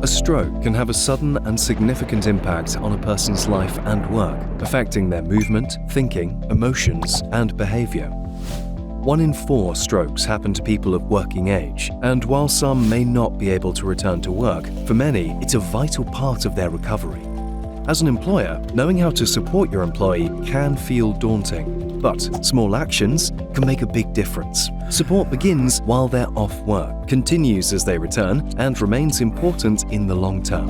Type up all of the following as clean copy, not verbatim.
A stroke can have a sudden and significant impact on a person's life and work, affecting their movement, thinking, emotions, and behavior. 1 in 4 strokes happen to people of working age, and while some may not be able to return to work, for many, it's a vital part of their recovery. As an employer, knowing how to support your employee can feel daunting, but small actions can make a big difference. Support begins while they're off work, continues as they return, and remains important in the long term.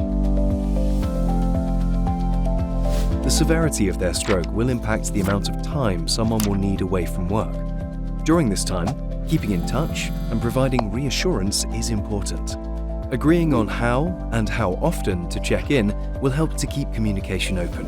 The severity of their stroke will impact the amount of time someone will need away from work. During this time, keeping in touch and providing reassurance is important. Agreeing on how and how often to check in will help to keep communication open.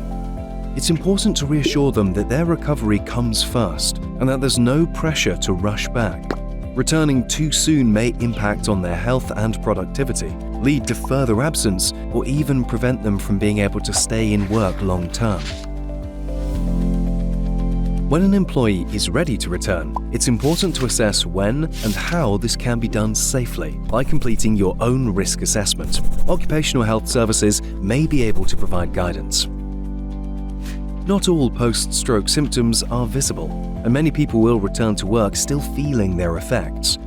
It's important to reassure them that their recovery comes first and that there's no pressure to rush back. Returning too soon may impact on their health and productivity, lead to further absence, or even prevent them from being able to stay in work long term. When an employee is ready to return, it's important to assess when and how this can be done safely by completing your own risk assessment. Occupational health services may be able to provide guidance. Not all post-stroke symptoms are visible, and many people will return to work still feeling their effects.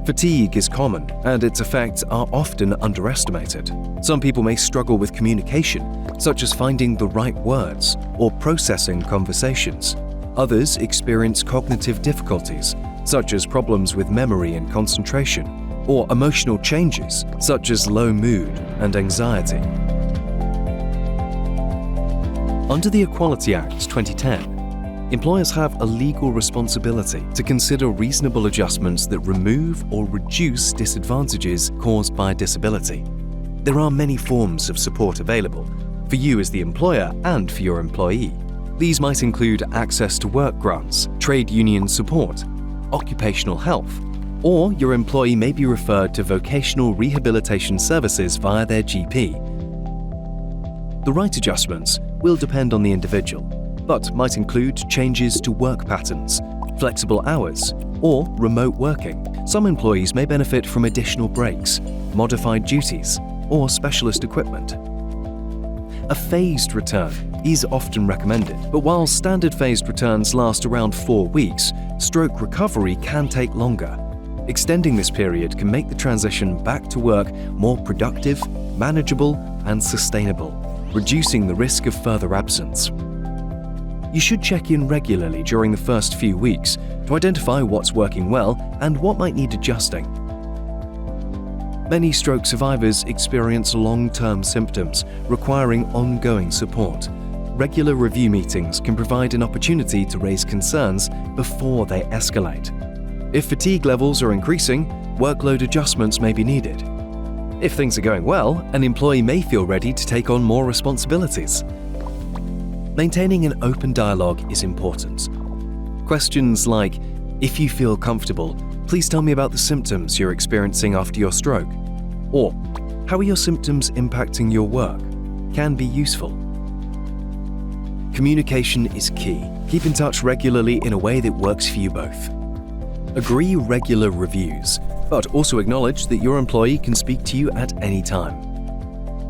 Fatigue is common, and its effects are often underestimated. Some people may struggle with communication, such as finding the right words or processing conversations. Others experience cognitive difficulties, such as problems with memory and concentration, or emotional changes, such as low mood and anxiety. Under the Equality Act 2010, employers have a legal responsibility to consider reasonable adjustments that remove or reduce disadvantages caused by disability. There are many forms of support available for you as the employer and for your employee. These might include access to work grants, trade union support, occupational health, or your employee may be referred to vocational rehabilitation services via their GP. The right adjustments will depend on the individual, but might include changes to work patterns, flexible hours, or remote working. Some employees may benefit from additional breaks, modified duties, or specialist equipment. A phased return is often recommended, but while standard phased returns last around 4 weeks, stroke recovery can take longer. Extending this period can make the transition back to work more productive, manageable, and sustainable, reducing the risk of further absence. You should check in regularly during the first few weeks to identify what's working well and what might need adjusting. Many stroke survivors experience long-term symptoms requiring ongoing support. Regular review meetings can provide an opportunity to raise concerns before they escalate. If fatigue levels are increasing, workload adjustments may be needed. If things are going well, an employee may feel ready to take on more responsibilities. Maintaining an open dialogue is important. Questions like, "If you feel comfortable, please tell me about the symptoms you're experiencing after your stroke," or "How are your symptoms impacting your work?" can be useful. Communication is key. Keep in touch regularly in a way that works for you both. Agree regular reviews, but also acknowledge that your employee can speak to you at any time.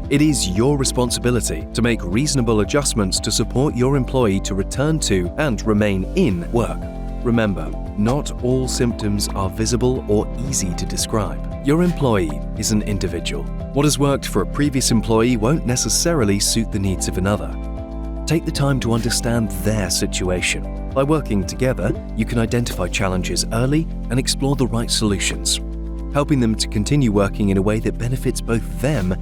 It is your responsibility to make reasonable adjustments to support your employee to return to and remain in work. Remember, not all symptoms are visible or easy to describe. Your employee is an individual. What has worked for a previous employee won't necessarily suit the needs of another. Take the time to understand their situation. By working together, you can identify challenges early and explore the right solutions, helping them to continue working in a way that benefits both them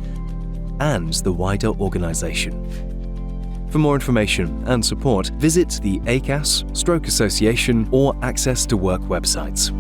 and the wider organization. For more information and support, visit the ACAS, Stroke Association, or Access to Work websites.